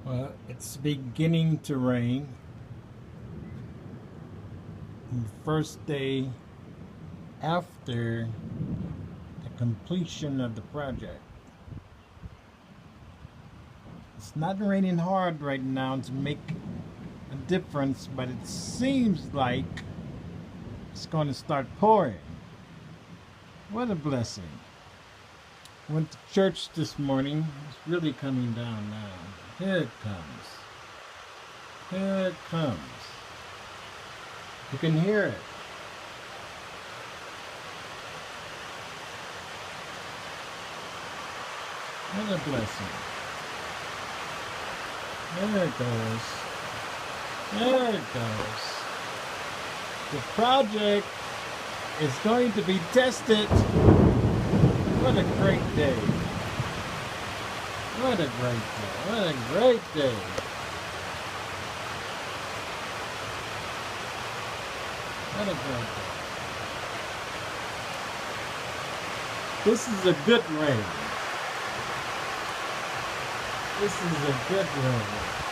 Well, it's beginning to rain. On the first day after the completion of the project. It's not raining hard right now to make a difference, but it seems like it's going to start pouring. What a blessing. Went to church this morning. It's really coming down now. Here it comes. Here it comes. You can hear it. What a blessing. There it goes. There it goes. The project is going to be tested. What a great day. What a great day. What a great day. What a great day. This is a good rain. This is a good rain.